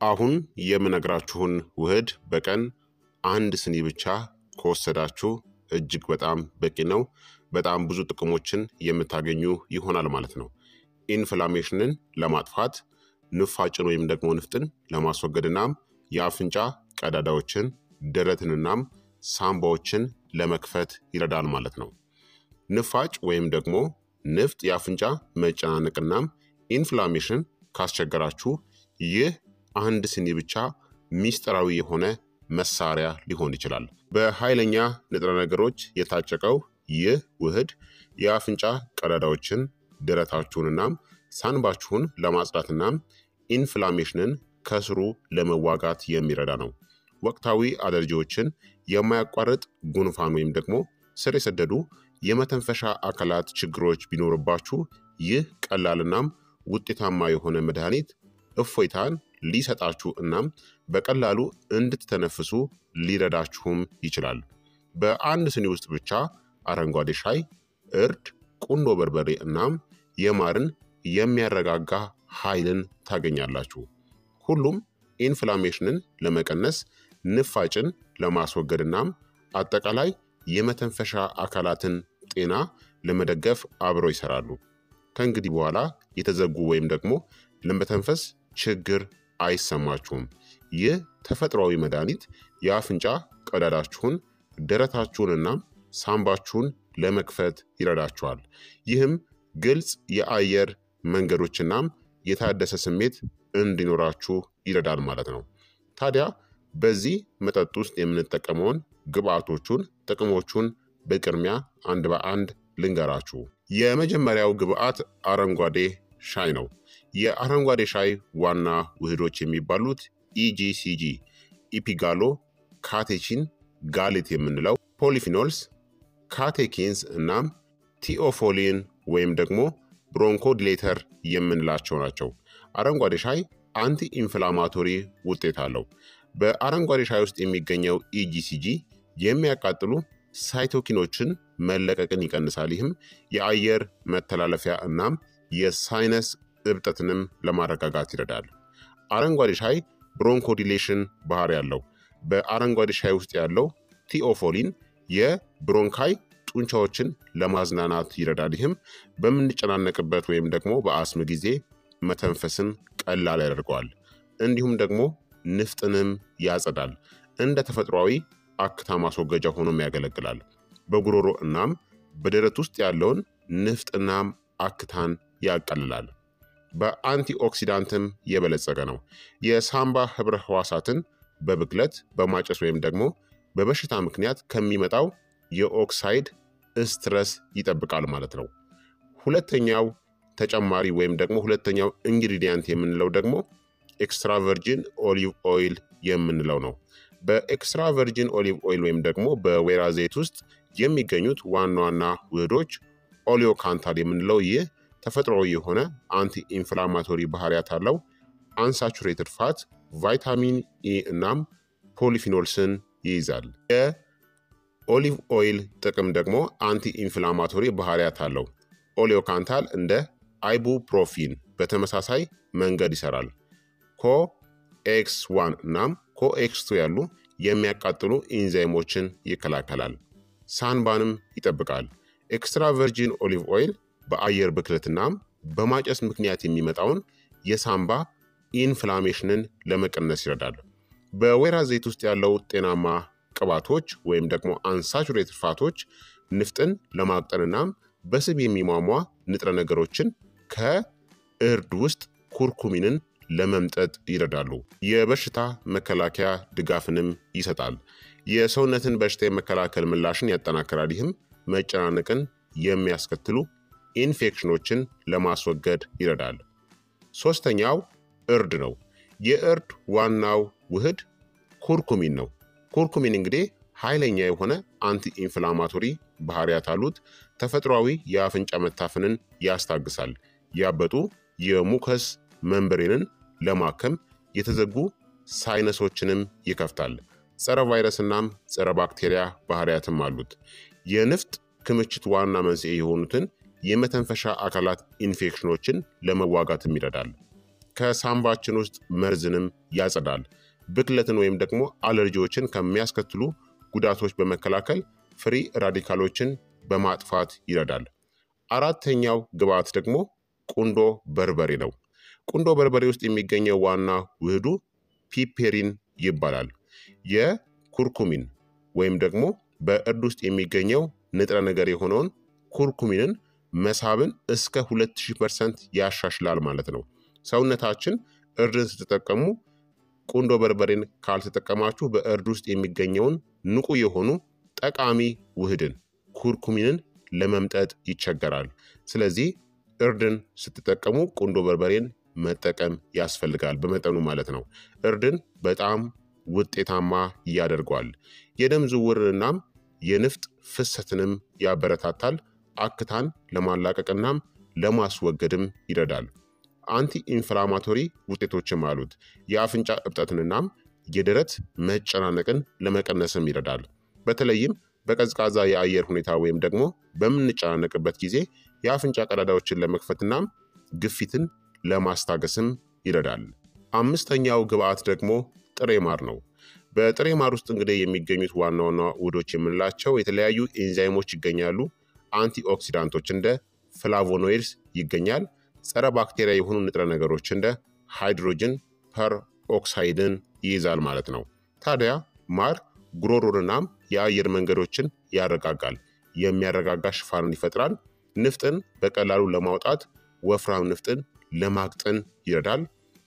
አሁን የምነግራችሁን ውህድ በቀን አንድ ስኒ ብቻ ከወሰዳችሁ እጅግ በጣም በቂ ነው። በጣም ብዙ ጥቅሞችን የምታገኙ ይሆናል ማለት ነው። ኢንፍላሜሽንን ለማጥፋት፣ ንፋጭን ወይም ደግሞ ንፍጥን ለማስወገድናም የአፍንጫ ቀዳዳዎችን፣ ደረትንናም ሳምባዎችን ለመክፈት ይረዳል ማለት ነው። ንፋጭ ወይም ደግሞ ንፍጥ የአፍንጫ መጨናነቅናም ኢንፍላሜሽን ካስቸገራችሁ ይህ አንድ ስኒ ብቻ ሚስጥራዊ የሆነ መሳሪያ ሊሆን ይችላል። በኃይለኛ ንጥረ ነገሮች የታጨቀው ይህ ውህድ የአፍንጫ ቀዳዳዎችን፣ ደረታችሁንናም ሳንባችሁን ለማጽዳትናም ኢንፍላሜሽንን ከስሩ ለመዋጋት የሚረዳ ነው። ወቅታዊ አለርጂዎችን፣ የማያቋርጥ ጉንፋን ወይም ደግሞ ስር የሰደዱ የመተንፈሻ አካላት ችግሮች ቢኖርባችሁ ይህ ቀላልናም ውጤታማ የሆነ መድኃኒት እፎይታን ሊሰጣችሁ እናም በቀላሉ እንድትተነፍሱ ሊረዳችሁም ይችላል። በአንድ ስኒ ውስጥ ብቻ አረንጓዴ ሻይ፣ እርድ፣ ቁንዶ በርበሬ እናም የማርን የሚያረጋጋ ኃይልን ታገኛላችሁ። ሁሉም ኢንፍላሜሽንን ለመቀነስ፣ ንፋጭን ለማስወገድ እናም አጠቃላይ የመተንፈሻ አካላትን ጤና ለመደገፍ አብረው ይሰራሉ። ከእንግዲህ በኋላ የተዘጉ ወይም ደግሞ ለመተንፈስ ችግር አይሰማችሁም። ይህ ተፈጥሯዊ መድኃኒት የአፍንጫ ቀዳዳችሁን፣ ደረታችሁንና ሳምባችሁን ለመክፈት ይረዳችኋል። ይህም ግልጽ የአየር መንገዶችናም የታደሰ ስሜት እንዲኖራችሁ ይረዳል ማለት ነው። ታዲያ በዚህ መጠጥ ውስጥ የምንጠቀመውን ግብአቶቹን፣ ጥቅሞቹን በቅድሚያ አንድ በአንድ ልንገራችሁ። የመጀመሪያው ግብአት አረንጓዴ ሻይ ነው። የአረንጓዴ ሻይ ዋና ውህዶች የሚባሉት ኢጂሲጂ፣ ኢፒጋሎ ካቴቺን፣ ጋሌት የምንለው ፖሊፊኖልስ፣ ካቴኪንስ እናም ቲኦፎሊን ወይም ደግሞ ብሮንኮዲሌተር የምንላቸው ናቸው። አረንጓዴ ሻይ አንቲ ኢንፍላማቶሪ ውጤት አለው። በአረንጓዴ ሻይ ውስጥ የሚገኘው ኢጂሲጂ የሚያቃጥሉ ሳይቶኪኖችን መለቀቅን ይቀንሳል። ይህም የአየር መተላለፊያ እናም የሳይነስ እብጠትንም ለማረጋጋት ይረዳል። አረንጓዴ ሻይ ብሮንኮዲሌሽን ባህሪ ያለው። በአረንጓዴ ሻይ ውስጥ ያለው ቲኦፎሊን የብሮንካይ ጡንቻዎችን ለማዝናናት ይረዳል። ይህም በምንጨናነቅበት ወይም ደግሞ በአስም ጊዜ መተንፈስን ቀላል ያደርገዋል። እንዲሁም ደግሞ ንፍጥንም ያጸዳል። እንደ ተፈጥሯዊ አክታ ማስወገጃ ሆኖም ያገለግላል። በጉሮሮ እናም በደረት ውስጥ ያለውን ንፍጥናም አክታን ያቀልላል። በአንቲኦክሲዳንትም የበለጸገ ነው። የሳምባ ህብረ ህዋሳትን በብክለት፣ በማጨስ ወይም ደግሞ በበሽታ ምክንያት ከሚመጣው የኦክሳይድ ስትረስ ይጠብቃል ማለት ነው። ሁለተኛው ተጨማሪ ወይም ደግሞ ሁለተኛው ኢንግሪዲየንት የምንለው ደግሞ ኤክስትራ ቨርጂን ኦሊቭ ኦይል የምንለው ነው። በኤክስትራ ቨርጂን ኦሊቭ ኦይል ወይም ደግሞ በወይራ ዘይት ውስጥ የሚገኙት ዋና ዋና ውህዶች ኦሊዮካንታል የምንለው ይህ ተፈጥሯዊ የሆነ አንቲ ኢንፍላማቶሪ ባህሪያት አለው። አንሳቹሬትድ ፋት፣ ቫይታሚን ኢ እናም ፖሊፊኖልስን ይይዛል። የኦሊቭ ኦይል ጥቅም ደግሞ አንቲ ኢንፍላማቶሪ ባህሪያት አለው። ኦሊዮካንታል እንደ አይቡፕሮፊን በተመሳሳይ መንገድ ይሰራል። ኮኤክስ1 እናም ኮኤክስ2 ያሉ የሚያቃጥሉ ኢንዛይሞችን ይከላከላል። ሳንባንም ይጠብቃል። ኤክስትራ ቨርጂን ኦሊቭ ኦይል በአየር ብክለትናም በማጨስ ምክንያት የሚመጣውን የሳንባ ኢንፍላሜሽንን ለመቀነስ ይረዳል። በወይራ ዘይት ውስጥ ያለው ጤናማ ቅባቶች ወይም ደግሞ አንሳቹሬትድ ፋቶች ንፍጥን ለማቅጠንናም በስብ የሚሟሟ ንጥረ ነገሮችን ከእርድ ውስጥ ኩርኩሚንን ለመምጠጥ ይረዳሉ። የበሽታ መከላከያ ድጋፍንም ይሰጣል። የሰውነትን በሽታ የመከላከል ምላሽን ያጠናክራል። ይህም መጨናነቅን የሚያስከትሉ ኢንፌክሽኖችን ለማስወገድ ይረዳል። ሶስተኛው እርድ ነው። የእርድ ዋናው ውህድ ኩርኩሚን ነው። ኩርኩሚን እንግዲህ ኃይለኛ የሆነ አንቲ ኢንፍላማቶሪ ባህሪያት አሉት። ተፈጥሯዊ የአፍንጫ መታፈንን ያስታግሳል። ያበጡ የሙከስ መንበሬንን ለማከም፣ የተዘጉ ሳይነሶችንም ይከፍታል። ጸረ ቫይረስናም ጸረ ባክቴሪያ ባህሪያትም አሉት። የንፍጥ ክምችት ዋና መንስኤ የሆኑትን የመተንፈሻ አካላት ኢንፌክሽኖችን ለመዋጋትም ይረዳል። ከሳምባችን ውስጥ መርዝንም ያጸዳል። ብክለትን ወይም ደግሞ አለርጂዎችን ከሚያስከትሉ ጉዳቶች በመከላከል ፍሪ ራዲካሎችን በማጥፋት ይረዳል። አራተኛው ግብዓት ደግሞ ቁንዶ በርበሬ ነው። ቁንዶ በርበሬ ውስጥ የሚገኘው ዋና ውህዱ ፒፔሪን ይባላል። የኩርኩሚን ወይም ደግሞ በእርድ ውስጥ የሚገኘው ንጥረ ነገር የሆነውን ኩርኩሚንን መሳብን እስከ 2000% ያሻሽላል ማለት ነው። ሰውነታችን እርድን ስትጠቀሙ ቁንዶ በርበሬን ካልተጠቀማችሁ በእርድ ውስጥ የሚገኘውን ንቁ የሆኑ ጠቃሚ ውህድን ኩርኩሚንን ለመምጠጥ ይቸገራል። ስለዚህ እርድን ስትጠቀሙ ቁንዶ በርበሬን መጠቀም ያስፈልጋል፣ በመጠኑ ማለት ነው። እርድን በጣም ውጤታማ ያደርገዋል። የደም ዝውውርንናም የንፍጥ ፍሰትንም ያበረታታል። አክታን ለማላቀቅናም ለማስወገድም ይረዳል። አንቲ ኢንፍላማቶሪ ውጤቶችም አሉት። የአፍንጫ እብጠትንናም የደረት መጨናነቅን ለመቀነስም ይረዳል። በተለይም በቀዝቃዛ የአየር ሁኔታ ወይም ደግሞ በምንጨናነቅበት ጊዜ የአፍንጫ ቀዳዳዎችን ለመክፈትናም ግፊትን ለማስታገስም ይረዳል። አምስተኛው ግብዓት ደግሞ ጥሬ ማር ነው። በጥሬ ማር ውስጥ እንግዲህ የሚገኙት ዋና ዋና ውህዶች የምንላቸው የተለያዩ ኤንዛይሞች ይገኛሉ። አንቲኦክሲዳንቶች እንደ ፍላቮኖይድስ ይገኛል። ጸረ ባክቴሪያ የሆኑ ንጥረ ነገሮች እንደ ሃይድሮጅን ፐር ኦክሳይድን ይይዛል ማለት ነው። ታዲያ ማር ጉሮሮንናም የአየር መንገዶችን ያረጋጋል። የሚያረጋጋ ሽፋንን ይፈጥራል። ንፍጥን በቀላሉ ለማውጣት ወፍራም ንፍጥን ለማቅጠን ይረዳል።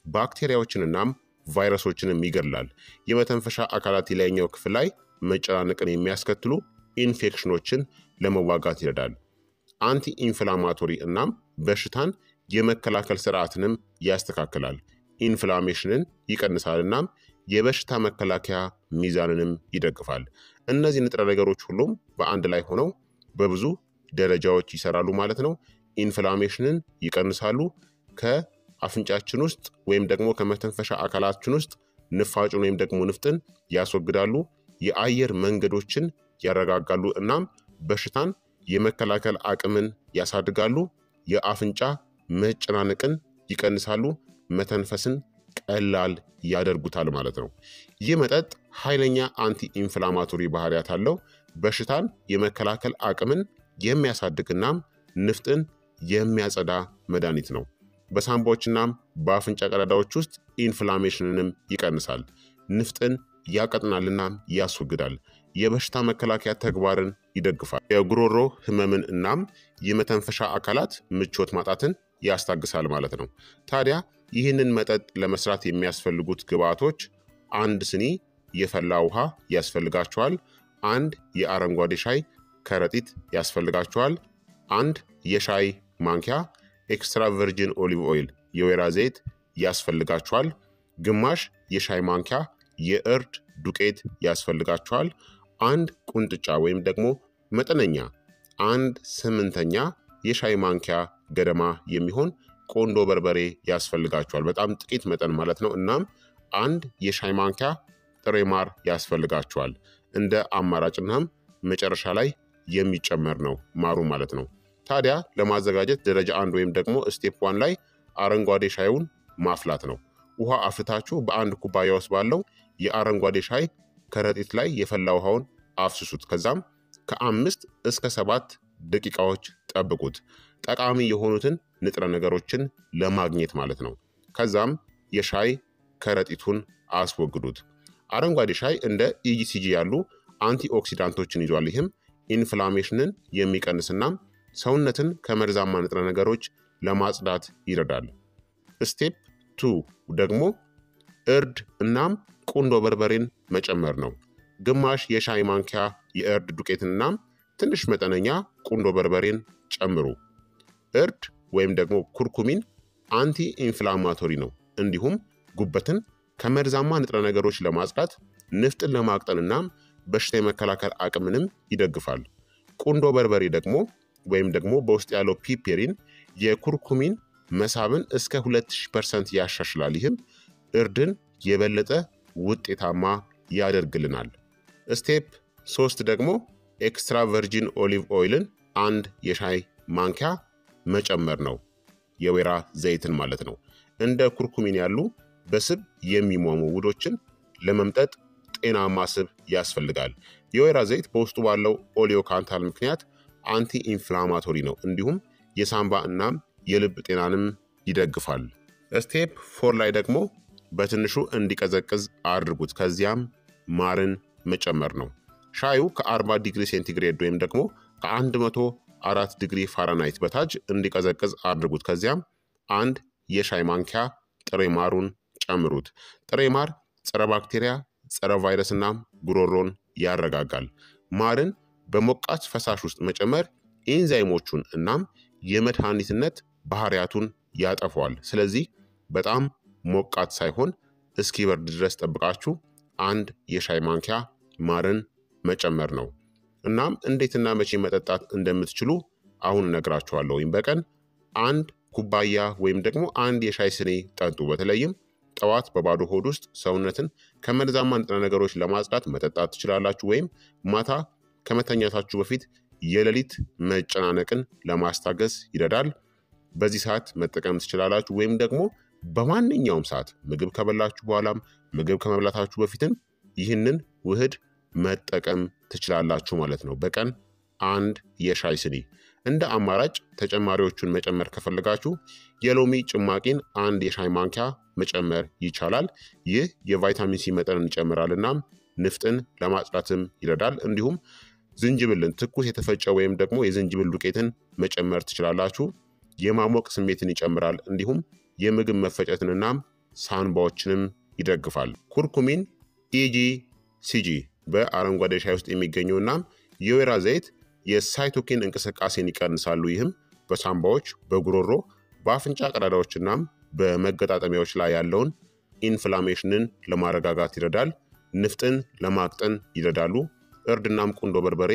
ባክቴሪያዎችንናም ቫይረሶችንም ይገድላል። የመተንፈሻ አካላት የላይኛው ክፍል ላይ መጨናነቅን የሚያስከትሉ ኢንፌክሽኖችን ለመዋጋት ይረዳል። አንቲ ኢንፍላማቶሪ እናም በሽታን የመከላከል ስርዓትንም ያስተካክላል። ኢንፍላሜሽንን ይቀንሳል እናም የበሽታ መከላከያ ሚዛንንም ይደግፋል። እነዚህ ንጥረ ነገሮች ሁሉም በአንድ ላይ ሆነው በብዙ ደረጃዎች ይሰራሉ ማለት ነው። ኢንፍላሜሽንን ይቀንሳሉ። ከአፍንጫችን ውስጥ ወይም ደግሞ ከመተንፈሻ አካላችን ውስጥ ንፋጩን ወይም ደግሞ ንፍጥን ያስወግዳሉ። የአየር መንገዶችን ያረጋጋሉ እናም በሽታን የመከላከል አቅምን ያሳድጋሉ። የአፍንጫ መጨናነቅን ይቀንሳሉ። መተንፈስን ቀላል ያደርጉታል ማለት ነው። ይህ መጠጥ ኃይለኛ አንቲ ኢንፍላማቶሪ ባህሪያት አለው። በሽታን የመከላከል አቅምን የሚያሳድግናም ንፍጥን የሚያጸዳ መድኃኒት ነው። በሳምባዎችናም በአፍንጫ ቀዳዳዎች ውስጥ ኢንፍላሜሽንንም ይቀንሳል። ንፍጥን ያቀጥናልናም ያስወግዳል። የበሽታ መከላከያ ተግባርን ይደግፋል። የጉሮሮ ህመምን እናም የመተንፈሻ አካላት ምቾት ማጣትን ያስታግሳል ማለት ነው። ታዲያ ይህንን መጠጥ ለመስራት የሚያስፈልጉት ግብዓቶች አንድ ስኒ የፈላ ውሃ ያስፈልጋቸዋል። አንድ የአረንጓዴ ሻይ ከረጢት ያስፈልጋቸዋል። አንድ የሻይ ማንኪያ ኤክስትራ ቨርጂን ኦሊቭ ኦይል የወይራ ዘይት ያስፈልጋቸዋል። ግማሽ የሻይ ማንኪያ የእርድ ዱቄት ያስፈልጋቸዋል። አንድ ቁንጥጫ ወይም ደግሞ መጠነኛ 1/8 የሻይ ማንኪያ ገደማ የሚሆን ቆንዶ በርበሬ ያስፈልጋቸዋል። በጣም ጥቂት መጠን ማለት ነው። እናም አንድ የሻይ ማንኪያ ጥሬ ማር ያስፈልጋቸዋል። እንደ አማራጭናም መጨረሻ ላይ የሚጨመር ነው ማሩ ማለት ነው። ታዲያ ለማዘጋጀት ደረጃ 1 ወይም ደግሞ ስቴፕ 1 ላይ አረንጓዴ ሻዩን ማፍላት ነው። ውሃ አፍልታችሁ በአንድ ኩባያ ውስጥ ባለው የአረንጓዴ ሻይ ከረጢት ላይ የፈላ ውሃውን አፍስሱት። ከዛም ከ5 እስከ 7 ደቂቃዎች ጠብቁት፣ ጠቃሚ የሆኑትን ንጥረ ነገሮችን ለማግኘት ማለት ነው። ከዛም የሻይ ከረጢቱን አስወግዱት። አረንጓዴ ሻይ እንደ ኢጂሲጂ ያሉ አንቲኦክሲዳንቶችን ይዟል። ይህም ኢንፍላሜሽንን የሚቀንስና ሰውነትን ከመርዛማ ንጥረ ነገሮች ለማጽዳት ይረዳል። ስቴፕ 2 ደግሞ እርድ እናም ቁንዶ በርበሬን መጨመር ነው። ግማሽ የሻይ ማንኪያ የእርድ ዱቄትንና ትንሽ መጠነኛ ቁንዶ በርበሬን ጨምሩ። እርድ ወይም ደግሞ ኩርኩሚን አንቲ ኢንፍላማቶሪ ነው። እንዲሁም ጉበትን ከመርዛማ ንጥረ ነገሮች ለማጽዳት፣ ንፍጥን ለማቅጠንና በሽታ የመከላከል አቅምንም ይደግፋል። ቁንዶ በርበሬ ደግሞ ወይም ደግሞ በውስጥ ያለው ፒፔሪን የኩርኩሚን መሳብን እስከ 2000% ያሻሽላል። ይህም እርድን የበለጠ ውጤታማ ያደርግልናል። ስቴፕ 3 ደግሞ ኤክስትራ ቨርጂን ኦሊቭ ኦይልን 1 የሻይ ማንኪያ መጨመር ነው። የወይራ ዘይትን ማለት ነው። እንደ ኩርኩሚን ያሉ በስብ የሚሟሙ ውህዶችን ለመምጠጥ ጤናማ ስብ ያስፈልጋል። የወይራ ዘይት በውስጡ ባለው ኦሊዮካንታል ምክንያት አንቲ ኢንፍላማቶሪ ነው። እንዲሁም የሳምባ እናም የልብ ጤናንም ይደግፋል። ስቴፕ 4 ላይ ደግሞ በትንሹ እንዲቀዘቅዝ አድርጉት። ከዚያም ማርን መጨመር ነው። ሻዩ ከ40 ዲግሪ ሴንቲግሬድ ወይም ደግሞ ከ104 ዲግሪ ፋራናይት በታች እንዲቀዘቅዝ አድርጉት። ከዚያም አንድ የሻይ ማንኪያ ጥሬ ማሩን ጨምሩት። ጥሬ ማር ጸረ ባክቴሪያ፣ ጸረ ቫይረስና ጉሮሮን ያረጋጋል። ማርን በሞቃት ፈሳሽ ውስጥ መጨመር ኤንዛይሞቹን እናም የመድኃኒትነት ባህሪያቱን ያጠፈዋል። ስለዚህ በጣም ሞቃት ሳይሆን እስኪበርድ ድረስ ጠብቃችሁ አንድ የሻይ ማንኪያ ማርን መጨመር ነው። እናም እንዴትና መቼ መጠጣት እንደምትችሉ አሁን እነግራችኋለሁ። ወይም በቀን አንድ ኩባያ ወይም ደግሞ አንድ የሻይ ስኒ ጠጡ። በተለይም ጠዋት በባዶ ሆድ ውስጥ ሰውነትን ከመርዛማ ንጥረ ነገሮች ለማጽዳት መጠጣት ትችላላችሁ። ወይም ማታ ከመተኛታችሁ በፊት የሌሊት መጨናነቅን ለማስታገስ ይረዳል። በዚህ ሰዓት መጠቀም ትችላላችሁ። ወይም ደግሞ በማንኛውም ሰዓት ምግብ ከበላችሁ በኋላም ምግብ ከመብላታችሁ በፊትም ይህንን ውህድ መጠቀም ትችላላችሁ ማለት ነው። በቀን አንድ የሻይ ስኒ። እንደ አማራጭ ተጨማሪዎቹን መጨመር ከፈለጋችሁ የሎሚ ጭማቂን አንድ የሻይ ማንኪያ መጨመር ይቻላል። ይህ የቫይታሚን ሲ መጠንን ይጨምራል እናም ንፍጥን ለማጽዳትም ይረዳል። እንዲሁም ዝንጅብልን፣ ትኩስ የተፈጨ ወይም ደግሞ የዝንጅብል ዱቄትን መጨመር ትችላላችሁ። የማሞቅ ስሜትን ይጨምራል። እንዲሁም የምግብ መፈጨትንናም ሳንባዎችንም ይደግፋል። ኩርኩሚን ኢጂሲጂ በአረንጓዴ ሻይ ውስጥ የሚገኘው እናም የወይራ ዘይት የሳይቶኪን እንቅስቃሴን ይቀንሳሉ። ይህም በሳንባዎች፣ በጉሮሮ፣ በአፍንጫ ቀዳዳዎች እናም በመገጣጠሚያዎች ላይ ያለውን ኢንፍላሜሽንን ለማረጋጋት ይረዳል። ንፍጥን ለማቅጠን ይረዳሉ። እርድናም ቁንዶ በርበሬ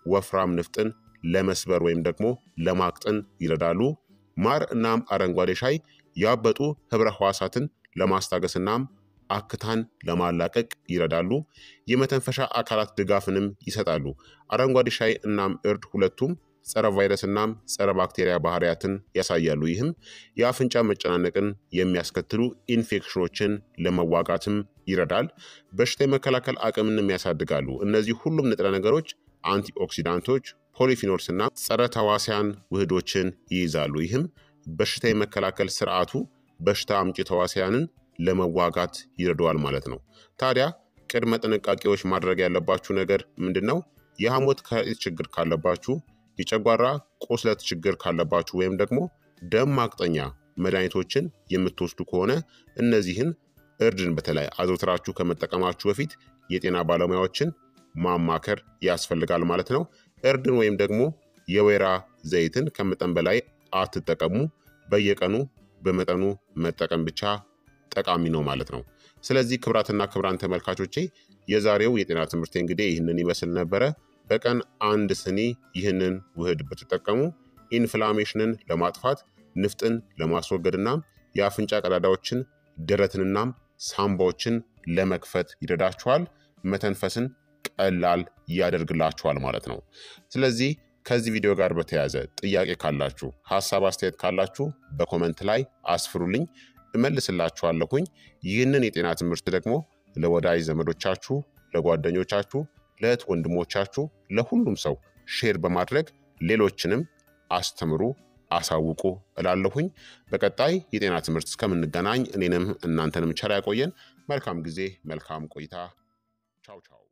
ወፍራም ንፍጥን ለመስበር ወይም ደግሞ ለማቅጠን ይረዳሉ። ማር እናም አረንጓዴ ሻይ ያበጡ ህብረ ህዋሳትን ለማስታገስ እናም አክታን ለማላቀቅ ይረዳሉ። የመተንፈሻ አካላት ድጋፍንም ይሰጣሉ። አረንጓዴ ሻይ እናም እርድ ሁለቱም ጸረ ቫይረስ እናም ጸረ ባክቴሪያ ባህሪያትን ያሳያሉ። ይህም የአፍንጫ መጨናነቅን የሚያስከትሉ ኢንፌክሽኖችን ለመዋጋትም ይረዳል። በሽታ የመከላከል አቅምንም ያሳድጋሉ። እነዚህ ሁሉም ንጥረ ነገሮች አንቲኦክሲዳንቶች፣ ፖሊፊኖልስ እና ጸረ ተዋሲያን ውህዶችን ይይዛሉ። ይህም በሽታ የመከላከል ስርዓቱ በሽታ አምጪ ተዋሲያንን ለመዋጋት ይረዳዋል ማለት ነው። ታዲያ ቅድመ ጥንቃቄዎች ማድረግ ያለባችሁ ነገር ምንድን ነው? የሐሞት ከረጢት ችግር ካለባችሁ፣ የጨጓራ ቁስለት ችግር ካለባችሁ ወይም ደግሞ ደም ማቅጠኛ መድኃኒቶችን የምትወስዱ ከሆነ እነዚህን እርድን በተለይ አዘውትራችሁ ከመጠቀማችሁ በፊት የጤና ባለሙያዎችን ማማከር ያስፈልጋል ማለት ነው። እርድን ወይም ደግሞ የወይራ ዘይትን ከመጠን በላይ አትጠቀሙ። በየቀኑ በመጠኑ መጠቀም ብቻ ጠቃሚ ነው ማለት ነው። ስለዚህ ክቡራትና ክቡራን ተመልካቾቼ የዛሬው የጤና ትምህርት እንግዲህ ይህንን ይመስል ነበረ። በቀን አንድ ስኒ ይህንን ውህድ ብትጠቀሙ ኢንፍላሜሽንን ለማጥፋት፣ ንፍጥን ለማስወገድና የአፍንጫ ቀዳዳዎችን፣ ደረትንናም ሳምባዎችን ለመክፈት ይረዳችኋል። መተንፈስን ቀላል ያደርግላችኋል ማለት ነው። ስለዚህ ከዚህ ቪዲዮ ጋር በተያያዘ ጥያቄ ካላችሁ፣ ሀሳብ አስተያየት ካላችሁ በኮመንት ላይ አስፍሩልኝ፣ እመልስላችኋለሁኝ። ይህንን የጤና ትምህርት ደግሞ ለወዳጅ ዘመዶቻችሁ፣ ለጓደኞቻችሁ፣ ለእህት ወንድሞቻችሁ፣ ለሁሉም ሰው ሼር በማድረግ ሌሎችንም አስተምሩ፣ አሳውቁ እላለሁኝ። በቀጣይ የጤና ትምህርት እስከምንገናኝ እኔንም እናንተንም ቸር ያቆየን። መልካም ጊዜ፣ መልካም ቆይታ። ቻው ቻው።